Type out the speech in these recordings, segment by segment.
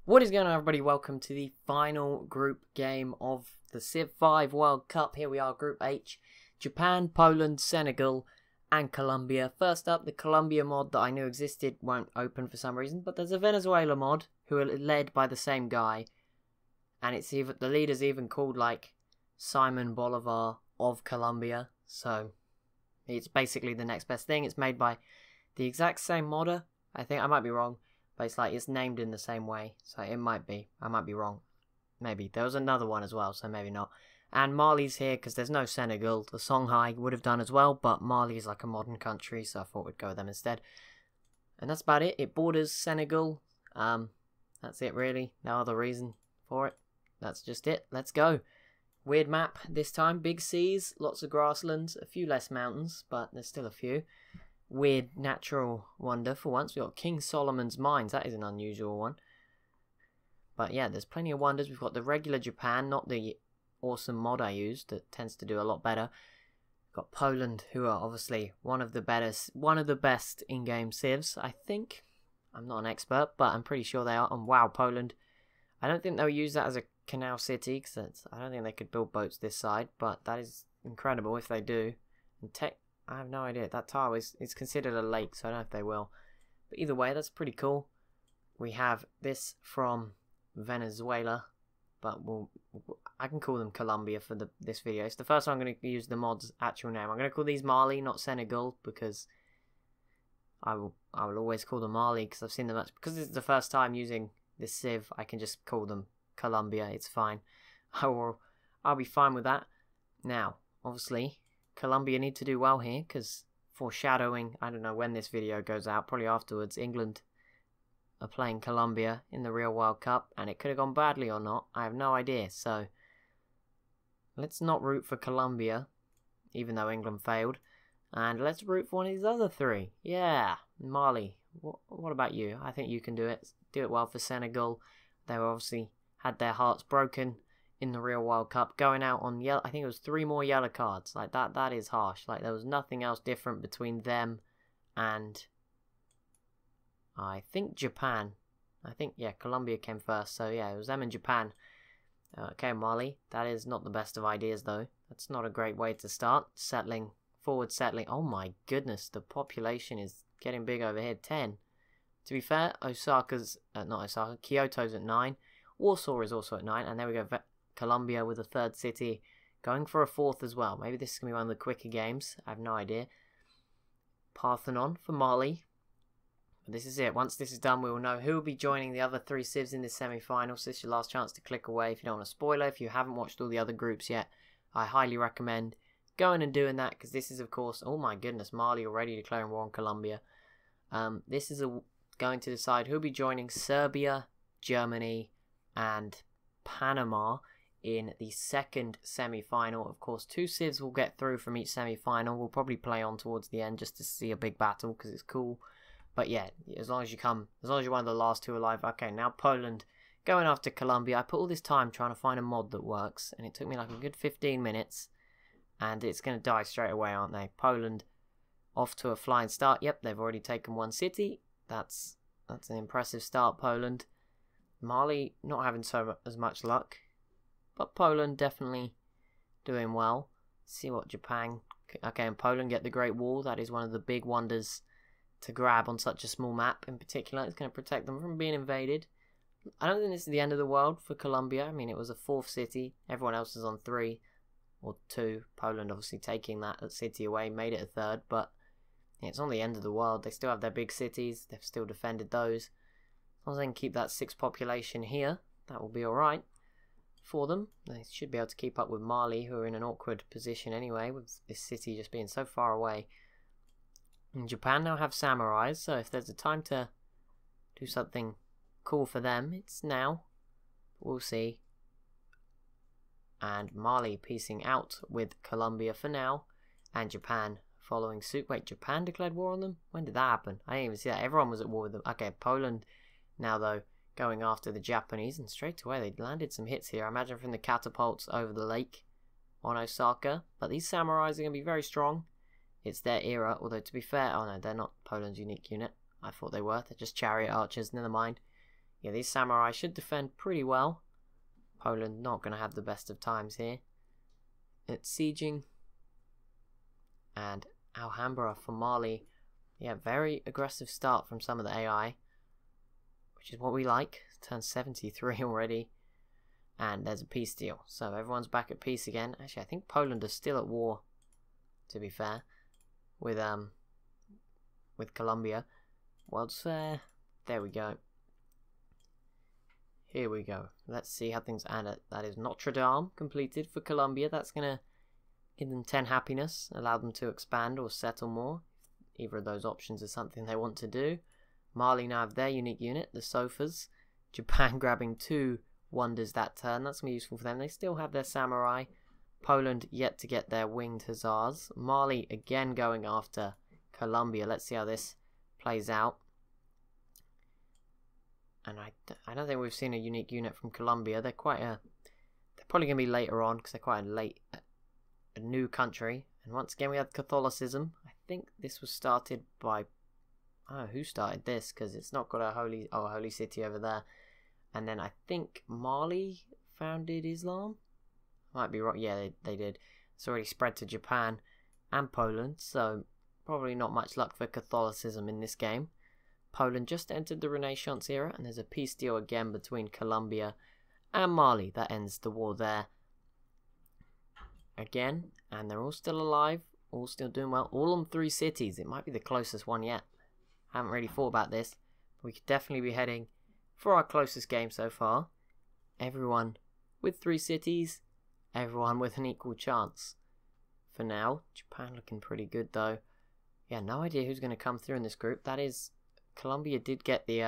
What is going on, everybody? Welcome to the final group game of the Civ 5 World Cup. Here we are, Group H. Japan, Poland, Senegal, and Colombia. First up, the Colombia mod that I knew existed won't open for some reason, but there's a Venezuela mod who are led by the same guy. And it's even the leader's even called like Simon Bolivar of Colombia. So it's basically the next best thing. It's made by the exact same modder. I think I might be wrong. But it's like, it's named in the same way, so it might be. I might be wrong. Maybe. There was another one as well, so maybe not. And Mali's here, because there's no Senegal. The Songhai would have done as well, but Mali is like a modern country, so I thought we'd go with them instead. And that's about it. It borders Senegal. That's it, really. No other reason for it. That's just it. Let's go. Weird map this time. Big seas, lots of grasslands, a few less mountains, but there's still a few. Weird natural wonder for once. We've got King Solomon's Mines. That is an unusual one. But yeah, there's plenty of wonders. We've got the regular Japan, not the awesome mod I used that tends to do a lot better. We've got Poland, who are obviously one of the best in-game civs, I think. I'm not an expert, but I'm pretty sure they are. And wow, Poland. I don't think they'll use that as a canal city, because I don't think they could build boats this side, but that is incredible if they do. And I have no idea. That tower is considered a lake, so I don't know if they will. But either way, that's pretty cool. We have this from Venezuela, but I can call them Colombia for this video. It's the first time I'm going to use the mod's actual name. I'm going to call these Mali, not Senegal, because I will always call them Mali, because I've seen them. Because this is the first time using this Civ, I can just call them Colombia. It's fine. I'll be fine with that. Now, obviously, Colombia need to do well here, because foreshadowing, I don't know when this video goes out, probably afterwards, England are playing Colombia in the real World Cup, and it could have gone badly or not, I have no idea. So let's not root for Colombia, even though England failed, and let's root for one of these other three. Yeah, Mali, what about you? I think you can do it well for Senegal. They obviously had their hearts broken in the real World Cup, going out on yellow. I think it was 3 more yellow cards. Like that is harsh. Like there was nothing else different between them and I think Japan. I think, yeah, Colombia came first. So yeah, it was them and Japan. Okay, Mali. That is not the best of ideas though. That's not a great way to start. Forward settling. Oh my goodness, the population is getting big over here. 10. To be fair, Kyoto's at 9. Warsaw is also at 9. And there we go. Colombia with a 3rd city, going for a 4th as well. Maybe this is going to be one of the quicker games. I have no idea. Parthenon for Mali. But this is it. Once this is done, we will know who will be joining the other 3 civs in this semi-final. So this is your last chance to click away if you don't want a spoiler. If you haven't watched all the other groups yet, I highly recommend going and doing that, because this is, of course, oh my goodness, Mali already declaring war on Colombia. This is going to decide who will be joining Serbia, Germany, and Panama in the 2nd semi-final. Of course, 2 civs will get through from each semi-final. We'll probably play on towards the end just to see a big battle, because it's cool. But yeah, as long as you're one of the last 2 alive. Okay, now Poland going after Colombia. I put all this time trying to find a mod that works, and it took me like a good 15 minutes, and it's going to die straight away, aren't they? Poland off to a flying start. Yep, they've already taken 1 city. That's an impressive start, Poland. Mali not having as much luck, but Poland definitely doing well. See what Japan. Okay, and Poland get the Great Wall. That is one of the big wonders to grab on such a small map. In particular, it's going to protect them from being invaded. I don't think this is the end of the world for Colombia. I mean, it was a 4th city. Everyone else is on 3 or 2. Poland obviously taking that city away made it a 3rd, but yeah, it's not the end of the world. They still have their big cities. They've still defended those. As long as they can keep that 6 population here, that will be alright for them. They should be able to keep up with Mali, who are in an awkward position anyway, with this city just being so far away. And Japan now have samurais, so if there's a time to do something cool for them, it's now. We'll see. And Mali piecing out with Colombia for now, and Japan following suit. Wait, Japan declared war on them? When did that happen? I didn't even see that. Everyone was at war with them. Okay, Poland now, though, going after the Japanese, and straight away they landed some hits here. I imagine from the catapults over the lake on Osaka. But these samurais are going to be very strong. It's their era, although to be fair, oh no, they're not Poland's unique unit. I thought they were. They're just chariot archers, never mind. Yeah, these samurai should defend pretty well. Poland not going to have the best of times here. It's sieging. And Alhambra for Mali. Yeah, very aggressive start from some of the AI, which is what we like. Turn 73 already. And there's a peace deal. So everyone's back at peace again. Actually, I think Poland is still at war, to be fair, with Colombia. World's Fair. There we go. Here we go. Let's see how things... And that is Notre Dame completed for Colombia. That's going to give them 10 happiness. Allow them to expand or settle more. Either of those options is something they want to do. Mali now have their unique unit, the sofas. Japan grabbing 2 wonders that turn. That's going to be useful for them. They still have their samurai. Poland yet to get their winged hussars. Mali again going after Colombia. Let's see how this plays out. And I don't think we've seen a unique unit from Colombia. They're quite a... They're probably going to be later on because they're quite a new country. And once again we have Catholicism. I think this was started by... Oh, who started this? Because it's not got a holy city over there. And then I think Mali founded Islam. Might be right. Yeah, they did. It's already spread to Japan and Poland. So probably not much luck for Catholicism in this game. Poland just entered the Renaissance era, and there's a peace deal again between Colombia and Mali. That ends the war there. Again, and they're all still alive, all still doing well. All on 3 cities. It might be the closest one yet. Haven't really thought about this. But we could definitely be heading for our closest game so far. Everyone with 3 cities. Everyone with an equal chance. For now, Japan looking pretty good though. Yeah, no idea who's going to come through in this group. That is... Colombia did get the,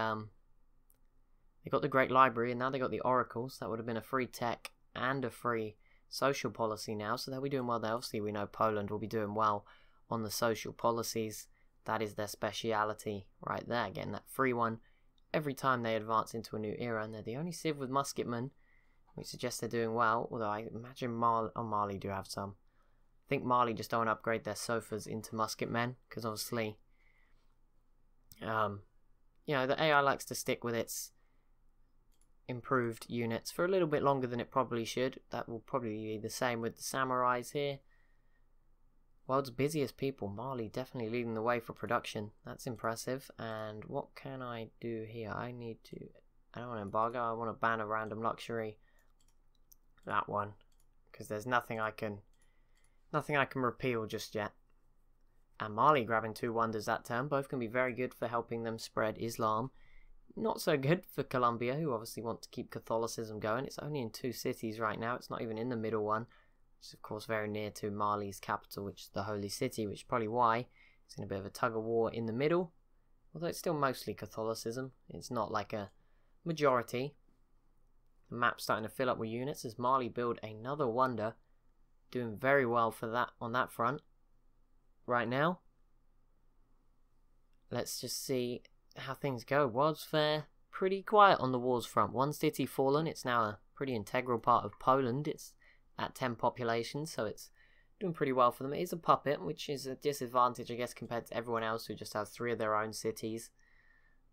they got the Great Library, and now they got the Oracles. That would have been a free tech and a free social policy now, so they'll be doing well there. Obviously, we know Poland will be doing well on the social policies. That is their speciality right there, getting that free one every time they advance into a new era, and they're the only civ with musketmen, which suggests they're doing well, although I imagine Mali do have some. I think Mali just don't upgrade their sofas into musketmen, because obviously... you know, the AI likes to stick with its improved units for a little bit longer than it probably should. That will probably be the same with the samurais here. World's busiest people. Mali definitely leading the way for production. That's impressive. And what can I do here? I don't want to embargo. I want to ban a random luxury. That one. Because there's nothing I can repeal just yet. And Mali grabbing 2 wonders that turn. Both can be very good for helping them spread Islam. Not so good for Colombia, who obviously want to keep Catholicism going. It's only in 2 cities right now. It's not even in the middle one. Which is, of course, very near to Mali's capital, which is the Holy City, which is probably why it's in a bit of a tug-of-war in the middle. Although it's still mostly Catholicism. It's not like a majority. The map's starting to fill up with units as Mali build another wonder. Doing very well for that on that front. Right now, let's just see how things go. World's Fair, pretty quiet on the wars front. 1 city fallen. It's now a pretty integral part of Poland. It's at 10 population, so it's doing pretty well for them. It is a puppet, which is a disadvantage, I guess, compared to everyone else who just has 3 of their own cities.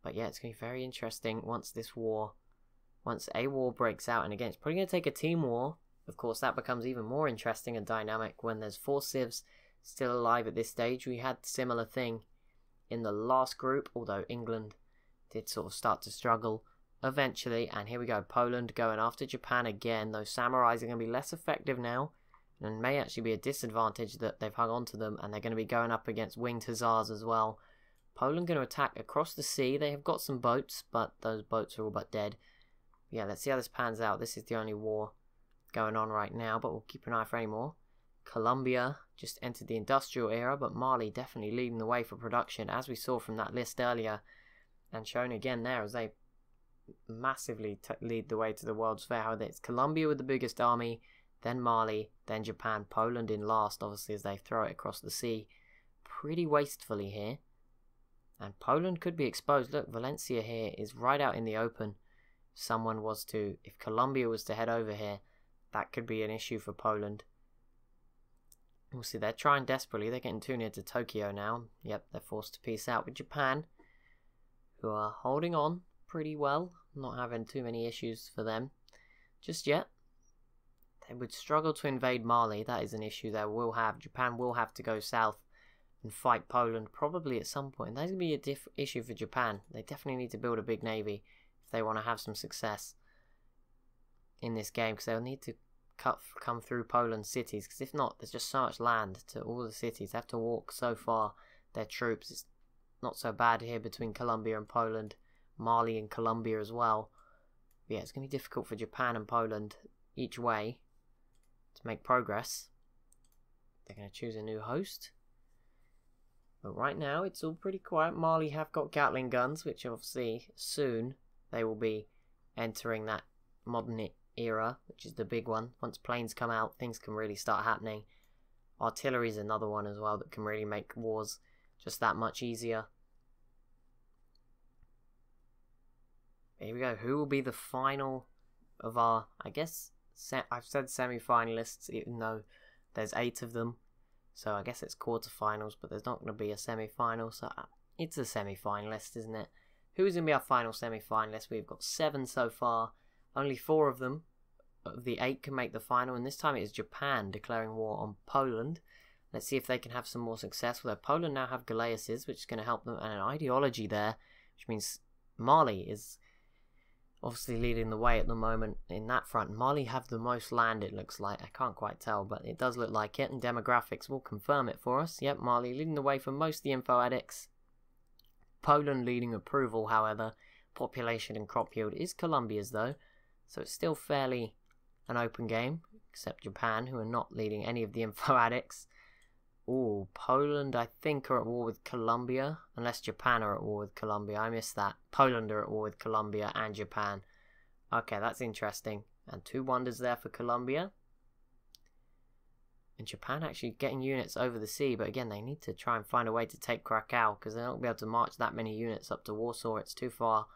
But yeah, it's going to be very interesting once a war breaks out. And again, it's probably going to take a team war. Of course, that becomes even more interesting and dynamic when there's 4 civs still alive at this stage. We had similar thing in the last group, although England did sort of start to struggle eventually. And here we go, Poland going after Japan again. Those samurais are going to be less effective now, and may actually be a disadvantage that they've hung on to them, and they're going to be going up against winged hussars as well. Poland going to attack across the sea. They have got some boats, but those boats are all but dead. Yeah, let's see how this pans out. This is the only war going on right now, but we'll keep an eye for any more. Colombia just entered the industrial era, but Mali definitely leading the way for production, as we saw from that list earlier, and shown again there as they massively lead the way to the World's Fair. How it's Colombia with the biggest army, then Mali, then Japan, Poland in last, obviously, as they throw it across the sea pretty wastefully here. And Poland could be exposed. Look, Valencia here is right out in the open. If Colombia was to head over here, that could be an issue for Poland. We'll see, they're trying desperately. They're getting too near to Tokyo now. Yep, they're forced to peace out with Japan, who are holding on. pretty well. Not having too many issues for them just yet. They would struggle to invade Mali. That is an issue they will have. Japan will have to go south and fight Poland probably at some point. That's going to be a issue for Japan. They definitely need to build a big navy if they want to have some success in this game, because they'll need to come through Poland's cities, because if not, there's just so much land to all the cities. They have to walk so far, their troops. It's not so bad here between Colombia and Poland, Mali and Colombia as well. But yeah, it's going to be difficult for Japan and Poland each way to make progress. They're going to choose a new host. But right now, it's all pretty quiet. Mali have got Gatling guns, which obviously soon they will be entering that modern era, which is the big one. Once planes come out, things can really start happening. Artillery is another one as well that can really make wars just that much easier. Here we go. Who will be the final of our, I guess, I've said semi-finalists, even though there's 8 of them. So I guess it's quarterfinals, but there's not going to be a semi-final. So it's a semi-finalist, isn't it? Who's going to be our final semi-finalist? We've got 7 so far. Only 4 of them, of the 8, can make the final. And this time it is Japan declaring war on Poland. Let's see if they can have some more success. Well, Poland now have Galeases, which is going to help them. And an ideology there, which means Mali is obviously leading the way at the moment in that front. Mali have the most land, it looks like. I can't quite tell, but it does look like it, and demographics will confirm it for us. Yep, Mali leading the way for most of the info addicts. Poland leading approval, however. Population and crop yield is Colombia's though, so it's still fairly an open game, except Japan, who are not leading any of the info addicts. Ooh, Poland, I think, are at war with Colombia. Unless Japan are at war with Colombia. I missed that. Poland are at war with Colombia and Japan. Okay, that's interesting. And 2 wonders there for Colombia. And Japan actually getting units over the sea. But again, they need to try and find a way to take Krakow, because they won't be able to march that many units up to Warsaw. It's too far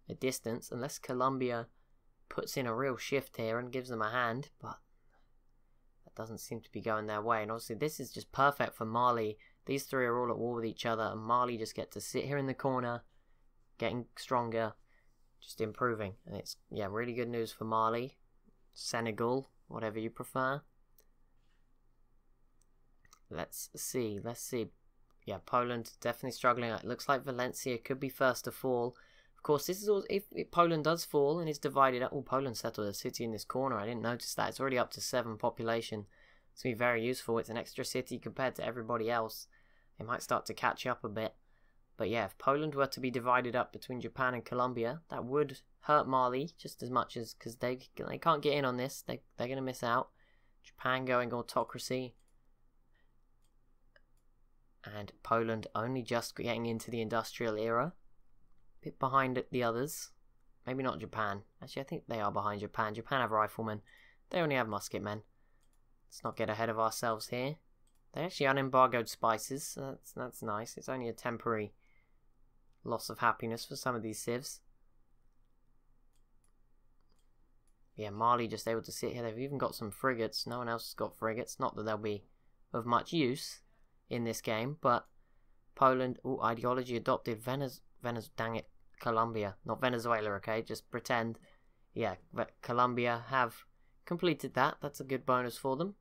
a distance. Unless Colombia puts in a real shift here and gives them a hand. But doesn't seem to be going their way, and obviously this is just perfect for Mali. These 3 are all at war with each other, and Mali just get to sit here in the corner, getting stronger, just improving. And it's, yeah, really good news for Mali, Senegal, whatever you prefer. Let's see. Yeah, Poland definitely struggling. It looks like Valencia could be first to fall. Of course, this is all if Poland does fall and is divided up. Oh, Poland settled a city in this corner. I didn't notice that. It's already up to 7 population. It's going to be very useful. It's an extra city compared to everybody else. They might start to catch up a bit. But yeah, if Poland were to be divided up between Japan and Colombia, that would hurt Mali just as much as, because they can't get in on this. They're going to miss out. Japan going autocracy. And Poland only just getting into the industrial era. Bit behind the others. Maybe not Japan. Actually, I think they are behind Japan. Japan have riflemen. They only have musketmen. Let's not get ahead of ourselves here. They actually unembargoed spices, so that's nice. It's only a temporary loss of happiness for some of these civs. Yeah, Mali just able to sit here. They've even got some frigates. No one else has got frigates. Not that they'll be of much use in this game, but Poland, ideology adopted. Dang it, Colombia, not Venezuela, okay, just pretend. Yeah, but Colombia have completed that. That's a good bonus for them.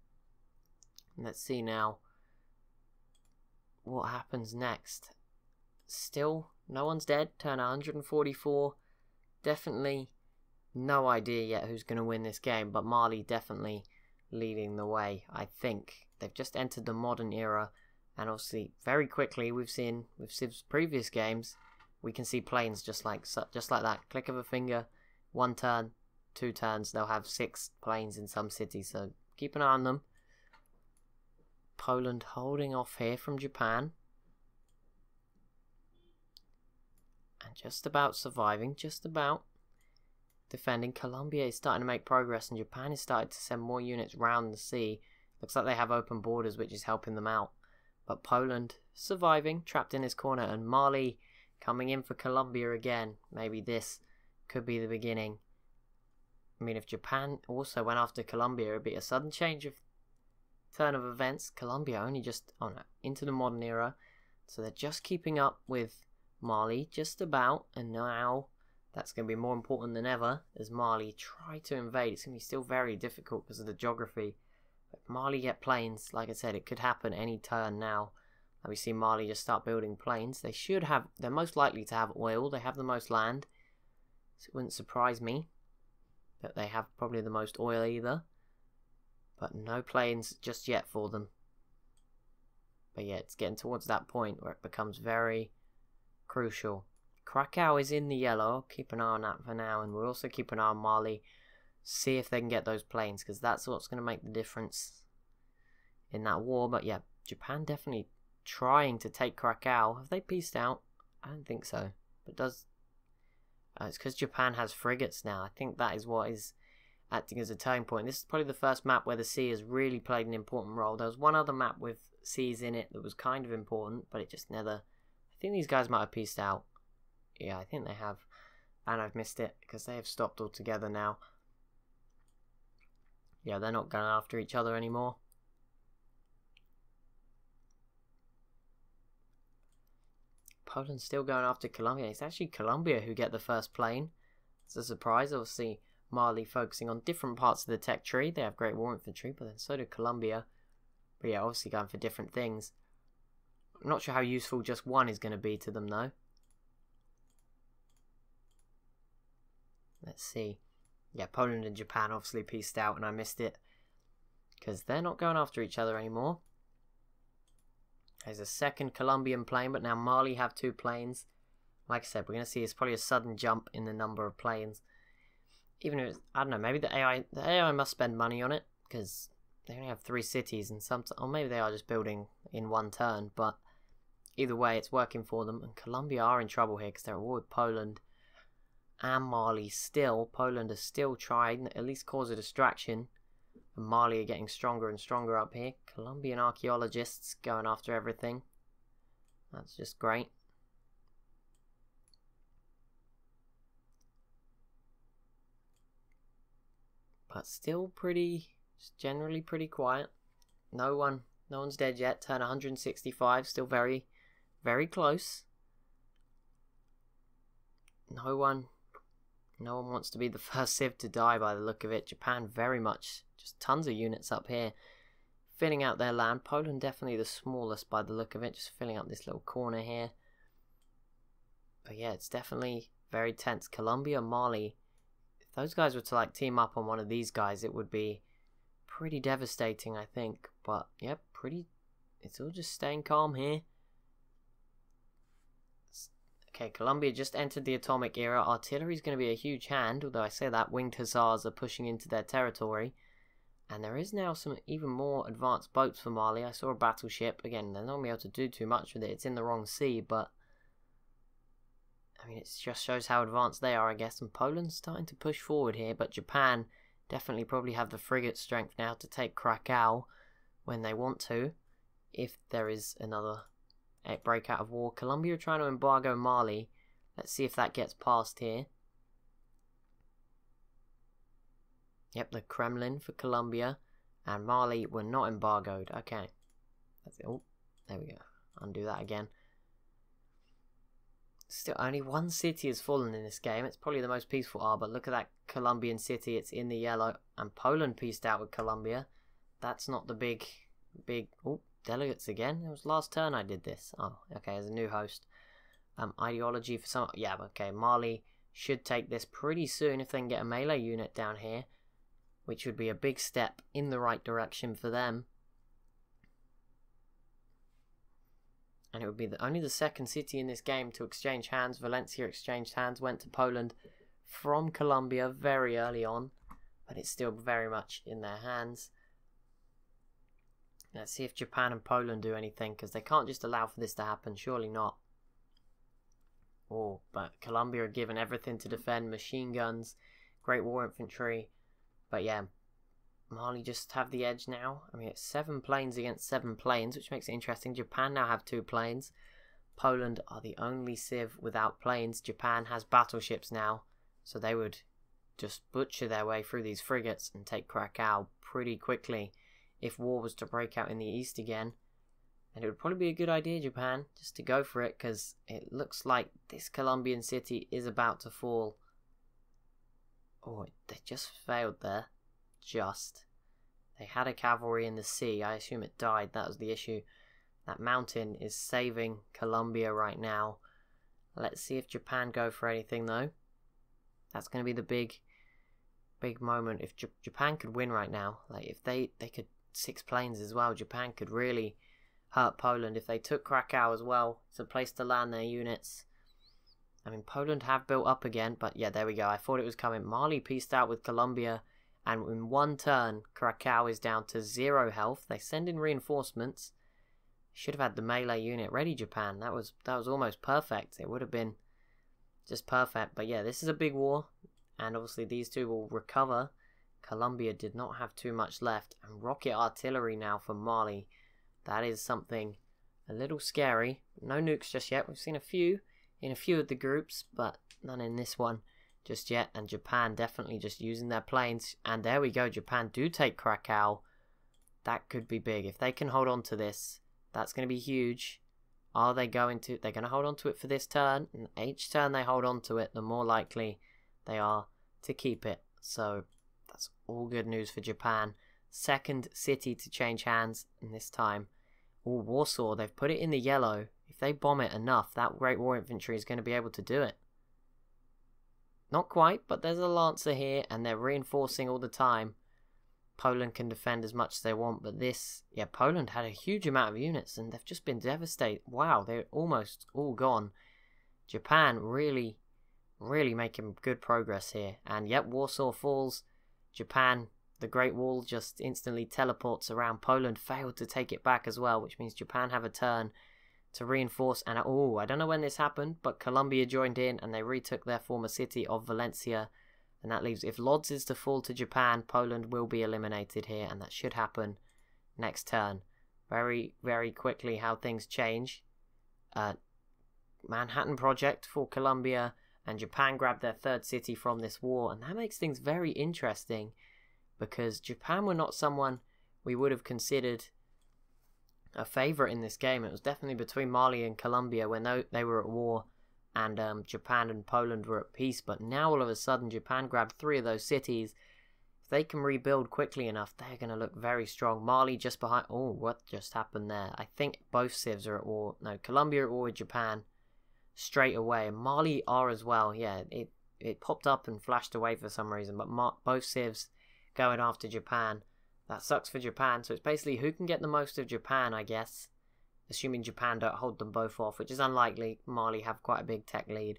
Let's see now what happens next. Still, no one's dead. Turn 144. Definitely no idea yet who's going to win this game, but Mali definitely leading the way, I think. They've just entered the modern era, and obviously very quickly we've seen with Civ's previous games, we can see planes just like that. Click of a finger, 1 turn, 2 turns, they'll have 6 planes in some cities, so keep an eye on them. Poland holding off here from Japan. And just about surviving, just about defending. Colombia is starting to make progress, and Japan is starting to send more units round the sea. Looks like they have open borders, which is helping them out. But Poland surviving, trapped in this corner, and Mali coming in for Colombia again. Maybe this could be the beginning. I mean, if Japan also went after Colombia, it would be a sudden change of turn of events. Colombia only just into the modern era, so they're just keeping up with Mali, just about, and now That's going to be more important than ever as Mali try to invade. It's going to be still very difficult because of the geography. But if Mali get planes, like I said, it could happen any turn now. And we see Mali just start building planes. They should have, they're most likely to have oil. They have the most land. So it wouldn't surprise me that they have probably the most oil either. But no planes just yet for them. But yeah, it's getting towards that point where it becomes very crucial. Krakow is in the yellow. Keep an eye on that for now. And we'll also keep an eye on Mali. See if they can get those planes, because that's what's going to make the difference in that war. But yeah, Japan definitely trying to take Krakow. Have they pieced out? I don't think so. But does... it's because Japan has frigates now. I think that is what is acting as a turning point. This is probably the first map where the sea has really played an important role. There was one other map with seas in it that was kind of important, but it just never... I think these guys might have pieced out. Yeah, I think they have. And I've missed it because they have stopped altogether now. Yeah, they're not going after each other anymore. Poland's still going after Colombia. It's actually Colombia who get the first plane. It's a surprise. Obviously, Mali focusing on different parts of the tech tree. They have great war infantry, but then so do Colombia. But yeah, obviously going for different things. I'm not sure how useful just one is going to be to them, though. Let's see. Yeah, Poland and Japan obviously pieced out, and I missed it. Because they're not going after each other anymore. There's a second Colombian plane, but now Mali have 2 planes. Like I said, we're going to see it's probably a sudden jump in the number of planes. Even if it's, I don't know, maybe the AI must spend money on it, because they only have 3 cities, and or maybe they are just building in one turn, but either way, it's working for them. And Colombia are in trouble here, because they're at war with Poland and Mali still. Poland is still trying to at least cause a distraction. And Mali are getting stronger and stronger up here. Colombian archaeologists going after everything. That's just great. But still generally pretty quiet. No one's dead yet. Turn 165, still very, very close. No one wants to be the first civ to die by the look of it. Japan very much, just tons of units up here, filling out their land. Poland definitely the smallest by the look of it, just filling up this little corner here. But yeah, it's definitely very tense. Colombia, Mali, if those guys were to like team up on one of these guys, it would be pretty devastating, I think. But yeah, it's all just staying calm here. Okay, Colombia just entered the atomic era. Artillery is going to be a huge hand, although I say that winged hussars are pushing into their territory. And there is now some even more advanced boats for Mali. I saw a battleship. Again, they're not going to be able to do too much with it. It's in the wrong sea, but I mean, it just shows how advanced they are, I guess. And Poland's starting to push forward here, but Japan definitely probably have the frigate strength now to take Krakow when they want to, if there is another breakout of war. Colombia are trying to embargo Mali. Let's see if that gets past here. Yep, the Kremlin for Colombia, and Mali were not embargoed. Okay, that's it. Oh, there we go. Undo that again. Still, only 1 city has fallen in this game. It's probably the most peaceful. But look at that Colombian city. It's in the yellow, and Poland pieced out with Colombia. That's not the big. Oh, delegates again. It was last turn I did this. Oh, okay. As a new host, ideology for some. Yeah, okay. Mali should take this pretty soon if they can get a melee unit down here, which would be a big step in the right direction for them. And it would be only the second city in this game to exchange hands. Valencia exchanged hands, went to Poland from Colombia very early on, but it's still very much in their hands. Let's see if Japan and Poland do anything, because they can't just allow for this to happen. Surely not. Oh, but Colombia are given everything to defend. Machine guns, great war infantry. But yeah, Mali just have the edge now. I mean, it's 7 planes against 7 planes, which makes it interesting. Japan now have 2 planes. Poland are the only civ without planes. Japan has battleships now, so they would just butcher their way through these frigates and take Krakow pretty quickly if war was to break out in the east again. And it would probably be a good idea, Japan, just to go for it, because it looks like this Colombian city is about to fall. Oh, they just failed there. Just. They had a cavalry in the sea. I assume it died. That was the issue. That mountain is saving Colombia right now. Let's see if Japan go for anything, though. That's going to be the big moment. If Japan could win right now, like if they could 6 planes as well, Japan could really hurt Poland. If they took Krakow as well, it's a place to land their units. I mean, Poland have built up again, but yeah, there we go. I thought it was coming. Mali pieced out with Colombia, and in one turn, Krakow is down to 0 health. They send in reinforcements. Should have had the melee unit ready, Japan. That was almost perfect. It would have been just perfect. But yeah, this is a big war, and obviously these two will recover. Colombia did not have too much left, and rocket artillery now for Mali. That is something a little scary. No nukes just yet. We've seen a few in a few of the groups, but none in this one just yet. And Japan definitely just using their planes. And there we go. Japan do take Krakow. That could be big. If they can hold on to this, that's going to be huge. Are they going to? They're going to hold on to it for this turn. And each turn they hold on to it, the more likely they are to keep it. So that's all good news for Japan. Second city to change hands, and this time, Warsaw, they've put it in the yellow. If they bomb it enough, that Great War Infantry is going to be able to do it. Not quite, but there's a Lancer here, and they're reinforcing all the time. Poland can defend as much as they want, but this, yeah, Poland had a huge amount of units, and they've just been devastated. Wow, they're almost all gone. Japan really making good progress here. And yep, Warsaw falls. Japan, the Great Wall just instantly teleports around. Poland failed to take it back as well, which means Japan have a turn to reinforce. And oh, I don't know when this happened, but Colombia joined in and they retook their former city of Valencia. And that leaves, if Lodz is to fall to Japan, Poland will be eliminated here, and that should happen next turn. Very, very quickly how things change. Manhattan Project for Colombia, and Japan grabbed their third city from this war, and that makes things very interesting, because Japan were not someone we would have considered a favourite in this game. It was definitely between Mali and Colombia when they were at war, and Japan and Poland were at peace. But now all of a sudden Japan grabbed 3 of those cities. If they can rebuild quickly enough, they're going to look very strong. Mali just behind. Oh, what just happened there? I think both civs are at war. No, Colombia at war with Japan straight away, and Mali are as well. Yeah, it popped up and flashed away for some reason, but both civs going after Japan. That sucks for Japan. So it's basically who can get the most of Japan, I guess. Assuming Japan don't hold them both off, which is unlikely. Mali have quite a big tech lead.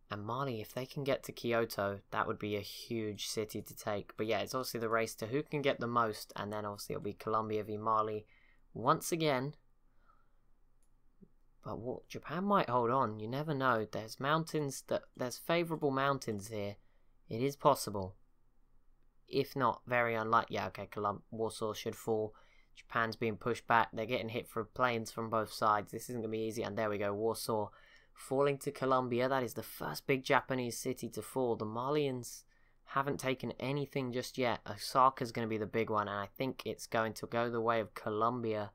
And Mali, if they can get to Kyoto, that would be a huge city to take. But yeah, it's obviously the race to who can get the most. And then obviously it'll be Colombia v Mali once again. But what, Japan might hold on. You never know. There's mountains, there's favourable mountains here. It is possible. If not, very unlikely. Yeah, okay, Warsaw should fall. Japan's being pushed back. They're getting hit from planes from both sides. This isn't going to be easy. And there we go. Warsaw falling to Colombia. That is the first big Japanese city to fall. The Malians haven't taken anything just yet. Osaka's going to be the big one. And I think it's going to go the way of Colombia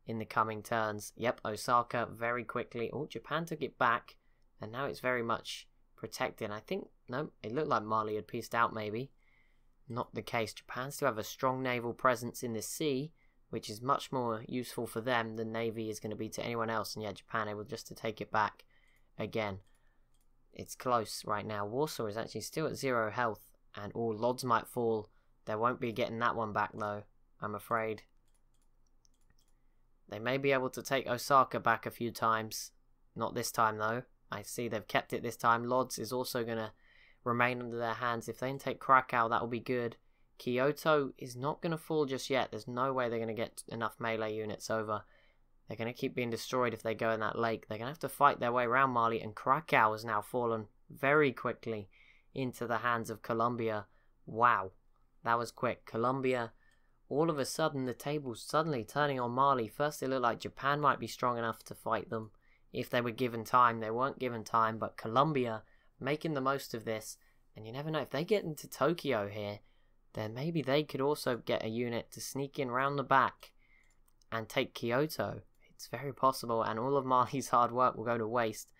in the coming turns. Yep, Osaka very quickly. Oh, Japan took it back. And now it's very much protected. I think, no, it looked like Mali had pieced out maybe. Not the case. Japan still have a strong naval presence in the sea, which is much more useful for them than Navy is going to be to anyone else. And yeah, Japan able just to take it back again. It's close right now. Warsaw is actually still at 0 health, and all Lodz might fall. They won't be getting that one back though, I'm afraid. They may be able to take Osaka back a few times. Not this time though. I see they've kept it this time. Lodz is also going to remain under their hands. If they can take Krakow, that will be good. Kyoto is not going to fall just yet. There's no way they're going to get enough melee units over. They're going to keep being destroyed if they go in that lake. They're going to have to fight their way around Mali, and Krakow has now fallen very quickly into the hands of Colombia. Wow, that was quick. Colombia, all of a sudden, the table's suddenly turning on Mali. First, it looked like Japan might be strong enough to fight them if they were given time. They weren't given time, but Colombia making the most of this. And you never know, if they get into Tokyo here, then maybe they could also get a unit to sneak in round the back and take Kyoto. It's very possible, and all of Mali's hard work will go to waste.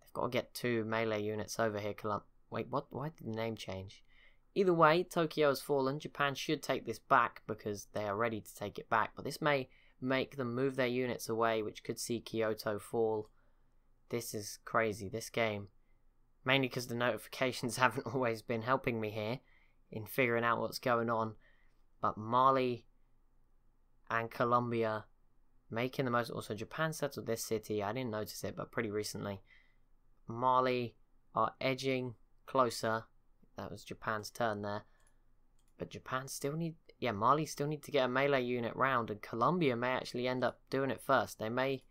They've got to get 2 melee units over here. Wait, what? Why did the name change? Either way, Tokyo has fallen. Japan should take this back because they are ready to take it back. But this may make them move their units away, which could see Kyoto fall. This is crazy, this game. Mainly because the notifications haven't always been helping me here in figuring out what's going on. But Mali and Colombia making the most. Also, Japan settled this city. I didn't notice it, but pretty recently. Mali are edging closer. That was Japan's turn there. But Japan still need... Yeah, Mali still need to get a melee unit round. And Colombia may actually end up doing it first. They may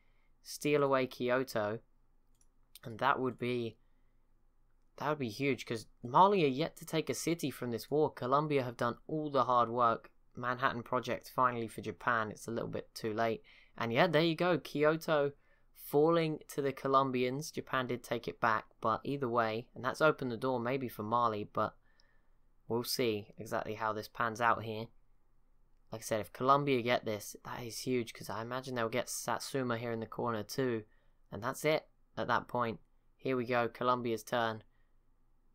steal away Kyoto. And that would be huge. Because Mali are yet to take a city from this war. Colombia have done all the hard work. Manhattan Project finally for Japan. It's a little bit too late. And yeah, there you go. Kyoto falling to the Colombians. Japan did take it back, but either way, and that's opened the door maybe for Mali, but we'll see exactly how this pans out here. Like I said, if Colombia get this, that is huge, because I imagine they'll get Satsuma here in the corner too, and that's it at that point. Here we go, Colombia's turn.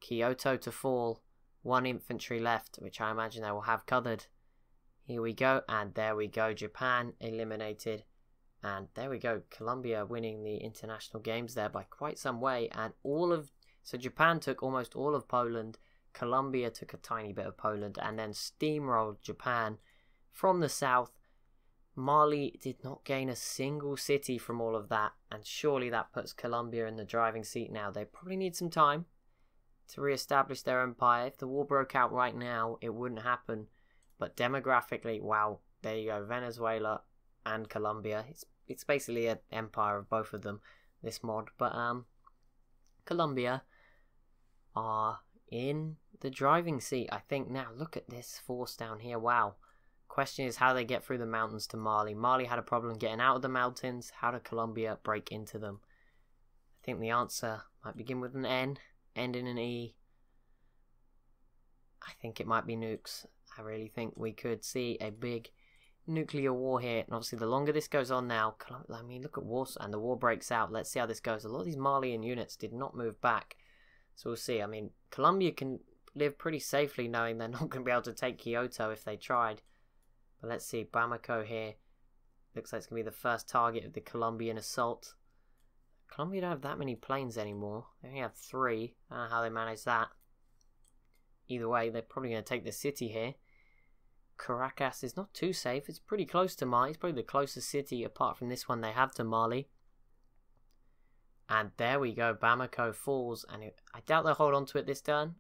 Kyoto to fall, 1 infantry left, which I imagine they will have covered. Here we go, and there we go, Japan eliminated. And there we go, Colombia winning the international games there by quite some way. And so Japan took almost all of Poland, Colombia took a tiny bit of Poland, and then steamrolled Japan from the south. Mali did not gain a single city from all of that, and surely that puts Colombia in the driving seat now. They probably need some time to re-establish their empire. If the war broke out right now, it wouldn't happen. But demographically, wow, there you go, Venezuela and Colombia. It's basically an empire of both of them, this mod. But Colombia are in the driving seat, I think, now. Look at this force down here. Wow. Question is how they get through the mountains to Mali. Mali had a problem getting out of the mountains. How did Colombia break into them? I think the answer might begin with an N, end in an E. I think it might be nukes. I really think we could see a big nuclear war here, and obviously the longer this goes on now, I mean, look at Warsaw, and the war breaks out. Let's see how this goes. A lot of these Malian units did not move back, so we'll see. I mean, Colombia can live pretty safely knowing they're not going to be able to take Kyoto if they tried. But let's see, Bamako here looks like it's going to be the first target of the Colombian assault. Colombia don't have that many planes anymore. They only have 3. I don't know how they manage that. Either way, they're probably going to take the city here. Caracas is not too safe. It's pretty close to Mali. It's probably the closest city apart from this one they have to Mali. And there we go. Bamako falls. And I doubt they'll hold on to it this turn.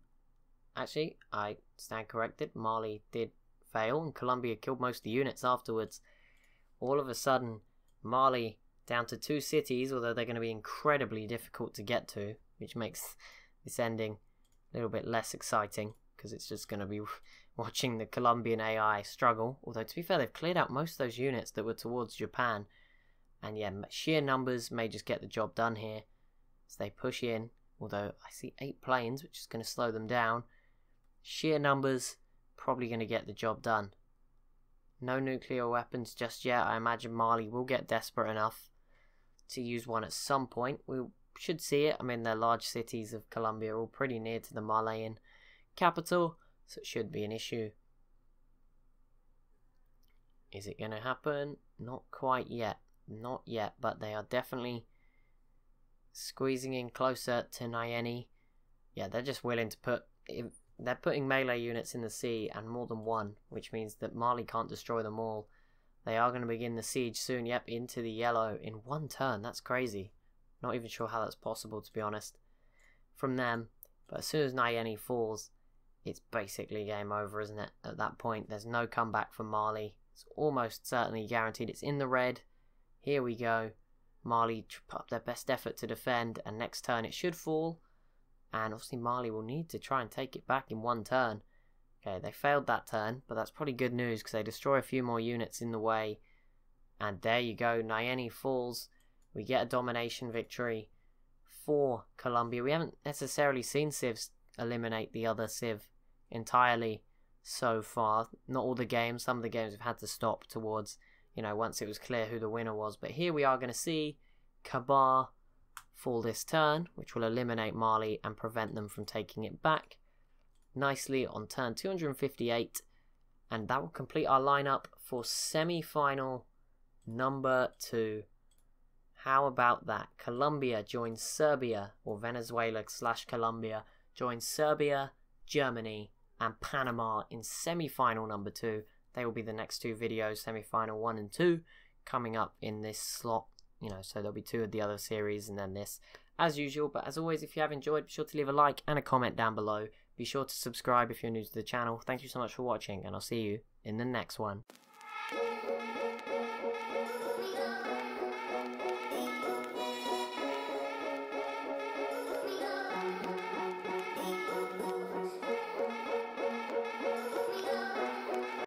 Actually, I stand corrected. Mali did fail and Colombia killed most of the units afterwards. All of a sudden, Mali down to 2 cities, although they're going to be incredibly difficult to get to, which makes this ending a little bit less exciting, because it's just going to be watching the Colombian AI struggle. Although, to be fair, they've cleared out most of those units that were towards Japan. And yeah, sheer numbers may just get the job done here. So they push in, although I see 8 planes, which is going to slow them down. Sheer numbers, probably going to get the job done. No nuclear weapons just yet. I imagine Mali will get desperate enough to use one at some point. We should see it. I mean, the large cities of Colombia are all pretty near to the Malian capital, so it should be an issue. Is it going to happen? Not quite yet. Not yet, but they are definitely squeezing in closer to Nyeni. Yeah, they're just willing to put... They're putting melee units in the sea, and more than one, which means that Mali can't destroy them all. They are going to begin the siege soon. Yep, into the yellow in 1 turn. That's crazy. Not even sure how that's possible, to be honest, from them. But as soon as Nyeni falls, it's basically game over, isn't it? At that point, there's no comeback for Mali. It's almost certainly guaranteed. It's in the red. Here we go. Mali put up their best effort to defend, and next turn it should fall. And obviously Mali will need to try and take it back in 1 turn. Okay, they failed that turn, but that's probably good news because they destroy a few more units in the way. And there you go, Nyeni falls. We get a domination victory for Colombia. We haven't necessarily seen Civs eliminate the other Civ entirely so far. Not all the games. Some of the games have had to stop towards, you know, once it was clear who the winner was. But here we are going to see Kabar for this turn, which will eliminate Mali and prevent them from taking it back nicely on turn 258. And that will complete our lineup for semi-final number 2. How about that? Colombia joins Serbia, or Venezuela / Colombia joins Serbia, Germany, and Panama in semi-final number 2. They will be the next 2 videos, semi-final 1 and 2, coming up in this slot. So there'll be 2 of the other series and then this, as usual. But as always, if you have enjoyed, be sure to leave a like and a comment down below. Be sure to subscribe if you're new to the channel. Thank you so much for watching, and I'll see you in the next one.